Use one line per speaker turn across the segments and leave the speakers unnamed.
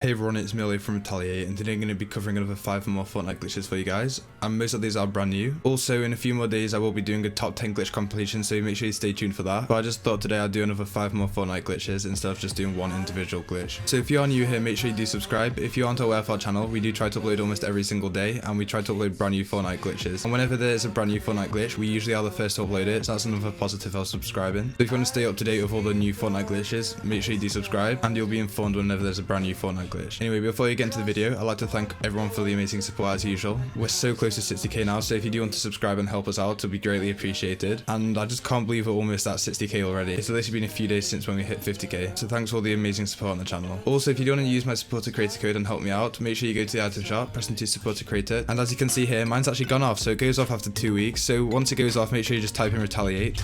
Hey everyone, it's Millie from Retaliate, and today I'm going to be covering another 5 more Fortnite glitches for you guys, and most of these are brand new. Also, in a few more days I will be doing a top 10 glitch compilation, so make sure you stay tuned for that. But I just thought today I'd do another 5 more Fortnite glitches instead of just doing one individual glitch. So if you are new here, make sure you do subscribe. If you aren't aware of our channel, we do try to upload almost every single day, and we try to upload brand new Fortnite glitches. And whenever there's a brand new Fortnite glitch, we usually are the first to upload it, so that's another positive of subscribing. So if you want to stay up to date with all the new Fortnite glitches, make sure you do subscribe, and you'll be informed whenever there's a brand new Fortnite glitch. Anyway, before you get into the video, I'd like to thank everyone for the amazing support as usual. We're so close to 60k now, so if you do want to subscribe and help us out, it'll be greatly appreciated. And I just can't believe we're almost at 60k already. It's literally been a few days since when we hit 50k, so thanks for all the amazing support on the channel. Also, if you do want to use my supporter creator code and help me out, make sure you go to the item shop, press into supporter creator, and as you can see here, mine's actually gone off, so it goes off after 2 weeks. So once it goes off, make sure you just type in Retaliate,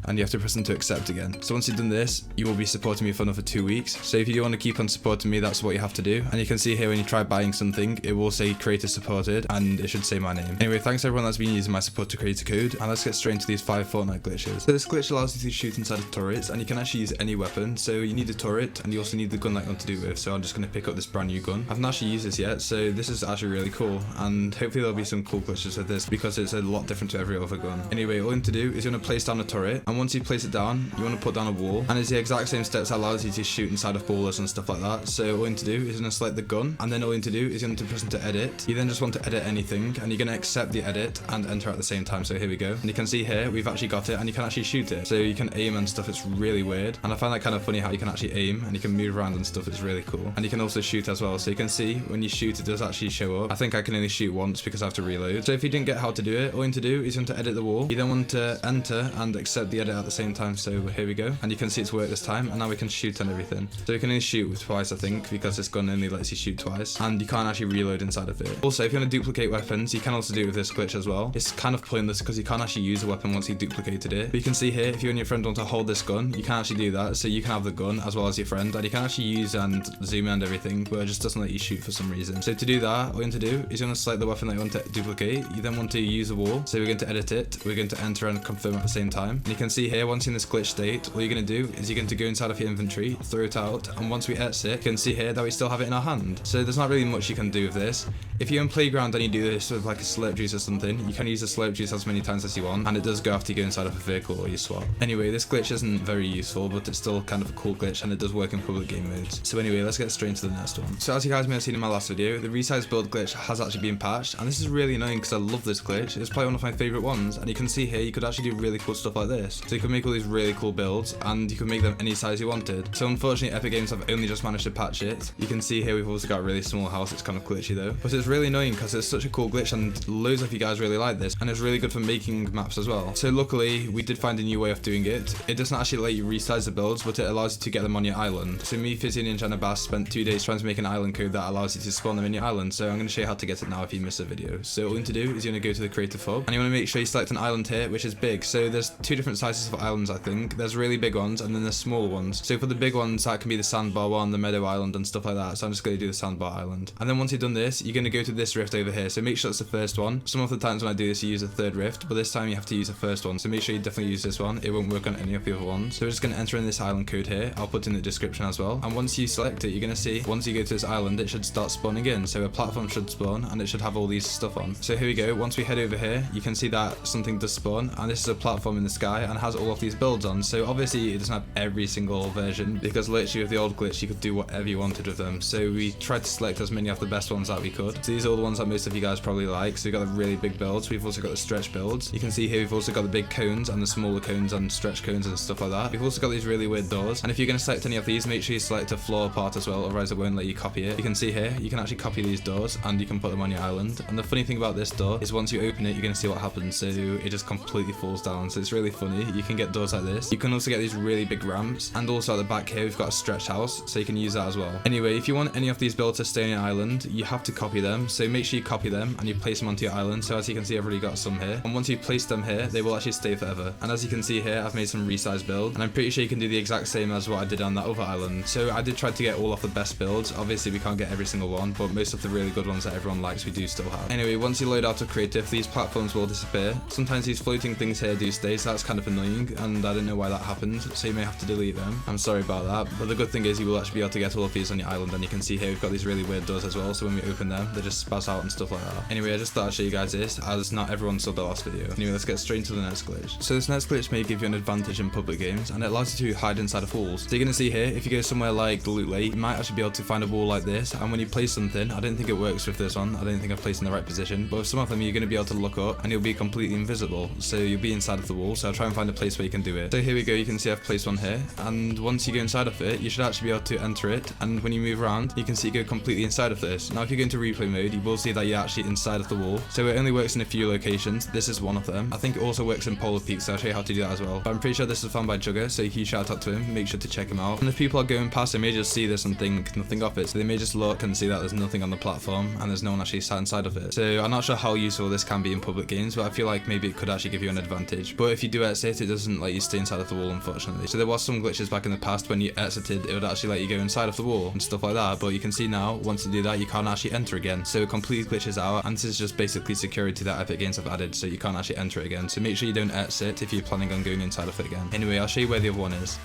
and you have to press into accept again. So once you've done this, you will be supporting me for another 2 weeks. So if you do want to keep on supporting me, that's what you have to do. And you can see here when you try buying something, it will say creator supported, and it should say my name. Anyway, thanks to everyone that's been using my supporter creator code, and let's get straight into these 5 Fortnite glitches. So this glitch allows you to shoot inside of turrets, and you can actually use any weapon. So you need a turret, and you also need the gun that you want to do with. So I'm just going to pick up this brand new gun. I've not actually used this yet, so this is actually really cool, and hopefully there'll be some cool glitches with this because it's a lot different to every other gun. Anyway, all you need to do is you want to place down a turret, and once you place it down, you want to put down a wall, and it's the exact same steps that allows you to shoot inside of ballers and stuff like that. So all you need to do is you're going to select the gun, and then all you need to do is you're going to press into edit. You then just want to edit anything, and you're going to accept the edit and enter at the same time. So here we go, and you can see here we've actually got it, and you can actually shoot it. So you can aim and stuff. It's really weird, and I find that kind of funny how you can actually aim and you can move around and stuff. It's really cool, and you can also shoot as well. So you can see when you shoot, it does actually show up. I think I can only shoot once because I have to reload. So if you didn't get how to do it, all you need to do is you want to edit the wall. You then want to enter and accept the edit at the same time. So here we go, and you can see it's worked this time, and now we can shoot and everything. So you can only shoot twice, I think, because this gun only lets you shoot twice, and you can't actually reload inside of it. Also, if you want to duplicate weapons, you can also do it with this glitch as well. It's kind of pointless because you can't actually use a weapon once you duplicated it. But you can see here, if you and your friend want to hold this gun, you can actually do that. So you can have the gun as well as your friend, and you can actually use and zoom in and everything, but it just doesn't let you shoot for some reason. So to do that, all you need to do is you want to select the weapon that you want to duplicate. You then want to use a wall. So we're going to edit it. We're going to enter and confirm at the same time. And you can see here, once you're in this glitch state, all you're going to do is you're going to go inside of your inventory, throw it out, and once we exit, you can see here that we still have it in our hand. So there's not really much you can do with this. If you're in Playground and you do this with like a slurp juice or something, you can use the slurp juice as many times as you want, and it does go after you go inside of a vehicle or you swap. Anyway, this glitch isn't very useful, but it's still kind of a cool glitch, and it does work in public game modes. So anyway, let's get straight into the next one. So as you guys may have seen in my last video, the Resized Build glitch has actually been patched, and this is really annoying because I love this glitch. It's probably one of my favorite ones, and you can see here you could actually do really cool stuff like this. So you can make all these really cool builds, and you can make them any size you wanted. So unfortunately, Epic Games have only just managed to patch it. You can see here we've also got a really small house. It's kind of glitchy though, but it's really annoying because it's such a cool glitch, and loads of you guys really like this, and it's really good for making maps as well. So luckily, we did find a new way of doing it. It doesn't actually let you resize the builds, but it allows you to get them on your island. So me, Fizzy Ninja, and Abbas spent 2 days trying to make an island code that allows you to spawn them in your island. So I'm going to show you how to get it now if you missed the video. So all you need to do is you're going to go to the creative hub, and you want to make sure you select an island here, which is big. So there's 2 different sizes of islands, I think. There's really big ones, and then there's small ones. So for the big ones, that can be the sandbar one, the meadow island, and stuff like that. So I'm just going to do the sandbar island. And then once you've done this, you're going to go to this rift over here. So make sure it's the first one. Some of the times when I do this, you use a third rift, but this time you have to use the first one. So make sure you definitely use this one. It won't work on any of the other ones. So we're just going to enter in this island code here. I'll put in the description as well. And once you select it, you're going to see, once you go to this island, it should start spawning in. So a platform should spawn, and it should have all these stuff on. So here we go. Once we head over here, you can see that something does spawn, and this is a platform in the sky and has all of these builds on. So obviously it doesn't have every single version, because literally with the old glitch, you could do whatever you wanted with them. So we tried to select as many of the best ones that we could. So these are all the ones that most of you guys probably like. So we've got the really big builds. We've also got the stretch builds. You can see here we've also got the big cones and the smaller cones and stretch cones and stuff like that. We've also got these really weird doors. And if you're going to select any of these, make sure you select a floor part as well, otherwise it won't let you copy it. You can see here, you can actually copy these doors and you can put them on your island. And the funny thing about this door is once you open it, you're going to see what happens. So it just completely falls down. So it's really funny. You can get doors like this. You can also get these really big ramps. And also at the back here, we've got a stretch house, so you can use that as well. Anyway, if you want any of these builds to stay on your island, you have to copy them. So make sure you copy them and you place them onto your island. So as you can see, I've already got some here. And once you place them here, they will actually stay forever. And as you can see here, I've made some resized build, and I'm pretty sure you can do the exact same as what I did on that other island. So I did try to get all of the best builds. Obviously, we can't get every single one, but most of the really good ones that everyone likes, we do still have. Anyway, once you load out of creative, these platforms will disappear. Sometimes these floating things here do stay, so that's kind of annoying, and I don't know why that happened, so you may have to delete them. I'm sorry about that, but the good thing is you will actually be able to get all of these on your island, and you can see here we've got these really weird doors as well, so when we open them, they just spaz out and stuff like that. Anyway, I just thought I'd show you guys this, as not everyone saw the last video. Anyway, let's get straight into the next glitch. So this next glitch may give you an advantage in public games, and it allows you to hide inside of walls. So you're going to see here, if you go somewhere like the loot lake, you might actually be able to find a wall like this, and when you place something, I don't think it works with this one, I don't think I've placed in the right position, but with some of them you're going to be able to look up, and you'll be completely invisible, so you'll be inside of the wall, so I'll try and find a place where you can do it. So here we go, you can see I've placed one here, and once you go inside of it, you should actually be able to enter it, and when you move around, you can see you go completely inside of this. Now if you go into replay mode, you will see that you're actually inside of the wall, so it only works in a few locations. This is one of them. I think it also works in Polar Peaks, so I'll show you how to do that as well. But I'm pretty sure this is found by Jugger, so huge shout out to him, make sure to check him out. And if people are going past, they may just see this and think nothing of it, so they may just look and see that there's nothing on the platform, and there's no one actually sat inside of it. So I'm not sure how useful this can be in public games, but I feel like maybe it could actually give you an advantage. But if you do exit, it doesn't let you stay inside of the wall, unfortunately. So there was some glitches back in the past when you exited, it would actually let you go inside of the wall and stuff like that, but you can see now, once you do that, you can't actually enter again. So it completely glitches out, and this is just basically security that Epic Games have added, so you can't actually enter it again. So make sure you don't exit if you're planning on going inside of it again. Anyway, I'll show you where the other one is.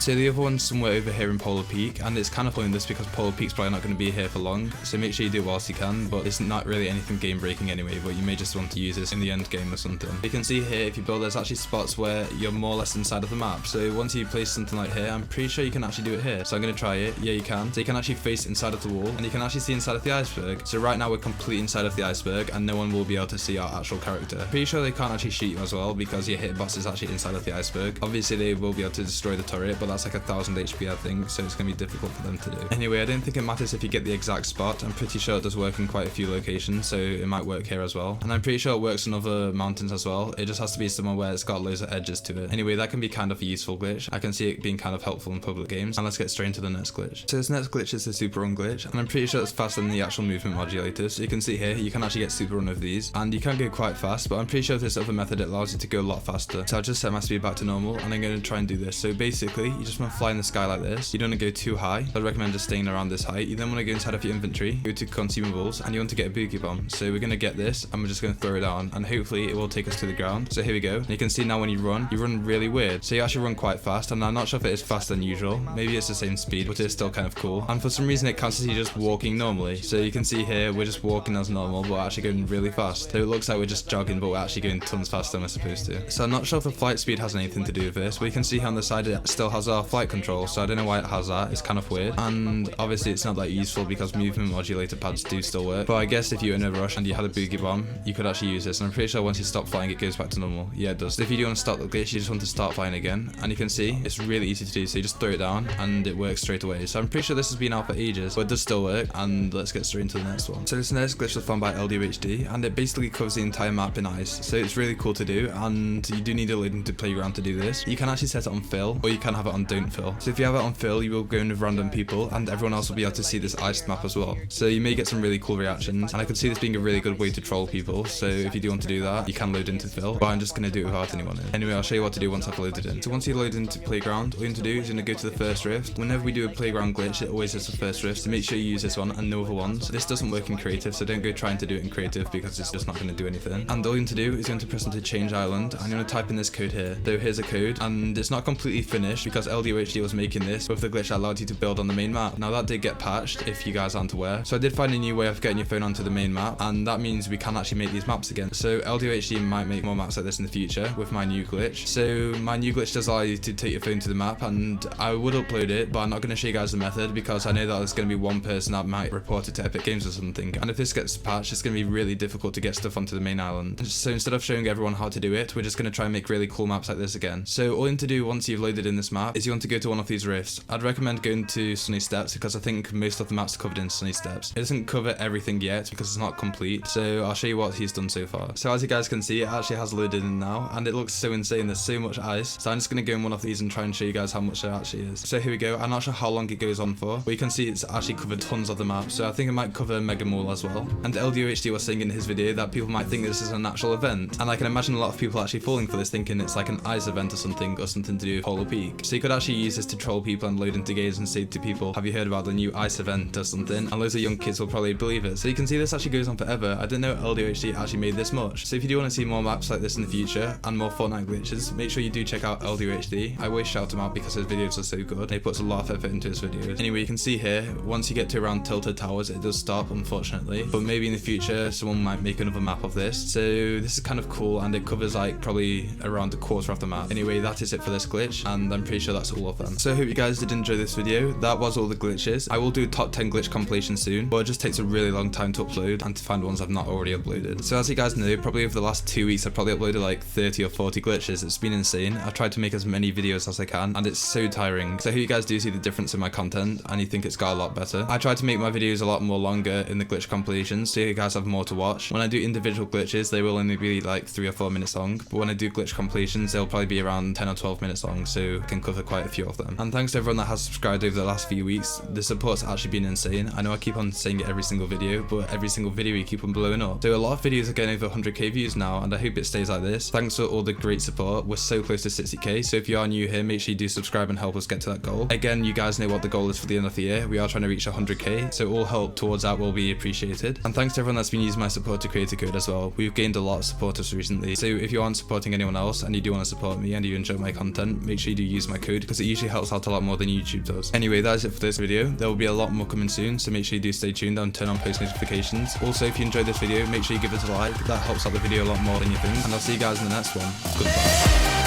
So the other one's somewhere over here in Polar Peak, and it's kind of pointless because Polar Peak's probably not going to be here for long, so make sure you do it whilst you can, but it's not really anything game breaking anyway, but you may just want to use this in the end game or something. You can see here, if you build, there's actually spots where you're more or less inside of the map, so once you place something like here, I'm pretty sure you can actually do it here, so I'm going to try it. Yeah, you can. So you can actually face inside of the wall, and you can actually see inside of the iceberg. So right now we're completely inside of the iceberg, and no one will be able to see our actual character. Pretty sure they can't actually shoot you as well, because your hitbox is actually inside of the iceberg. Obviously they will be able to destroy the turret, but that's like 1000 HP I think, so it's going to be difficult for them to do. Anyway, I don't think it matters if you get the exact spot. I'm pretty sure it does work in quite a few locations, so it might work here as well. And I'm pretty sure it works on other mountains as well. It just has to be somewhere where it's got loads of edges to it. Anyway, that can be kind of a useful glitch. I can see it being kind of helpful in public games. And let's get straight into the next glitch. So this next glitch is the super run glitch, and I'm pretty sure it's faster than the actual movement modulator. So you can see here, you can actually get super run of these, and you can go quite fast, but I'm pretty sure this other method, it allows you to go a lot faster. So I'll just set my speed back to normal, and I'm going to try and do this. So basically, you just want to fly in the sky like this. You don't want to go too high. I'd recommend just staying around this height. You then want to go inside of your inventory, go to consumables, and you want to get a boogie bomb. So we're going to get this, and we're just going to throw it down, and hopefully it will take us to the ground. So here we go. And you can see now when you run really weird. So you actually run quite fast, and I'm not sure if it is faster than usual. Maybe it's the same speed, but it's still kind of cool. And for some reason it counts as you just walking normally. So you can see here, we're just walking as normal, but we're actually going really fast. So it looks like we're just jogging, but we're actually going tons faster than we're supposed to. So I'm not sure if the flight speed has anything to do with this, but you can see on the side it still has our flight control, so I don't know why it has that. It's kind of weird, and obviously it's not that useful because movement modulator pads do still work, but I guess if you're in a rush and you had a boogie bomb, you could actually use this, and I'm pretty sure once you stop flying it goes back to normal. Yeah, it does. So if you do want to start the glitch, you just want to start flying again, and you can see it's really easy to do, so you just throw it down and it works straight away. So I'm pretty sure this has been out for ages, but it does still work, and let's get straight into the next one. So this next glitch was found by LDOhd, and it basically covers the entire map in ice, so it's really cool to do, and you do need a load into playground to do this. You can actually set it on fill, or you can have it on don't fill. So if you have it on fill, you will go in with random people, and everyone else will be able to see this iced map as well. So you may get some really cool reactions, and I could see this being a really good way to troll people, so if you do want to do that, you can load into fill, but I'm just going to do it without anyone in. Anyway, I'll show you what to do once I've loaded in. So once you load into playground, all you need to do is you're going to go to the first rift. Whenever we do a playground glitch, it always is the first rift, so make sure you use this one and no other ones. This doesn't work in creative, so don't go trying to do it in creative because it's just not going to do anything. And all you need to do is you're going to press into change island, and you're going to type in this code here. So here's a code, and it's not completely finished because LDOhd was making this with the glitch that allowed you to build on the main map. Now that did get patched, if you guys aren't aware. So I did find a new way of getting your phone onto the main map, and that means we can actually make these maps again. So LDOhd might make more maps like this in the future with my new glitch. So my new glitch does allow you to take your phone to the map, and I would upload it, but I'm not going to show you guys the method because I know that there's going to be one person that might report it to Epic Games or something. And if this gets patched, it's going to be really difficult to get stuff onto the main island. So instead of showing everyone how to do it, we're just going to try and make really cool maps like this again. So all you need to do once you've loaded in this map is you want to go to one of these rifts. I'd recommend going to Sunny Steps because I think most of the maps are covered in Sunny Steps. It doesn't cover everything yet because it's not complete, so I'll show you what he's done so far. So as you guys can see, it actually has loaded in now, and it looks so insane. There's so much ice, so I'm just going to go in one of these and try and show you guys how much there actually is. So here we go. I'm not sure how long it goes on for, but you can see it's actually covered tons of the map, so I think it might cover Mega Mall as well. And LDOhd was saying in his video that people might think this is an actual event, and I can imagine a lot of people actually falling for this thinking it's like an ice event or something to do with Polar Peak. So you could could actually use this to troll people and load into games and say to people, have you heard about the new ice event or something? And loads of young kids will probably believe it. So you can see this actually goes on forever. I didn't know LDOhd actually made this much. So if you do want to see more maps like this in the future and more Fortnite glitches, make sure you do check out LDOhd. I always shout him out because his videos are so good. He puts a lot of effort into his videos. Anyway, you can see here, once you get to around tilted towers, it does stop, unfortunately. But maybe in the future, someone might make another map of this. So this is kind of cool, and it covers like probably around a quarter of the map. Anyway, that is it for this glitch, and I'm pretty sure that's all of them. So I hope you guys did enjoy this video. That was all the glitches. I will do a top 10 glitch compilation soon, but it just takes a really long time to upload and to find ones I've not already uploaded. So as you guys know, probably over the last 2 weeks, I've probably uploaded like 30 or 40 glitches. It's been insane. I've tried to make as many videos as I can, and it's so tiring. So I hope you guys do see the difference in my content, and you think it's got a lot better. I try to make my videos a lot more longer in the glitch compilations, so you guys have more to watch. When I do individual glitches, they will only be like 3 or 4 minutes long, but when I do glitch compilations, they'll probably be around 10 or 12 minutes long, so I can cover quite a few of them. And thanks to everyone that has subscribed over the last few weeks. The support's actually been insane. I know I keep on saying it every single video, but every single video we keep on blowing up. So a lot of videos are getting over 100k views now, and I hope it stays like this. Thanks for all the great support. We're so close to 60k, so if you are new here, make sure you do subscribe and help us get to that goal. Again, you guys know what the goal is for the end of the year. We are trying to reach 100k, so all help towards that will be appreciated. And thanks to everyone that's been using my support to create a code as well. We've gained a lot of supporters recently, so if you aren't supporting anyone else and you do want to support me and you enjoy my content, make sure you do use my code, because it usually helps out a lot more than YouTube does. Anyway, that is it for this video. There will be a lot more coming soon, so make sure you do stay tuned and turn on post notifications. Also, if you enjoyed this video, make sure you give it a like. That helps out the video a lot more than you think. And I'll see you guys in the next one. Goodbye.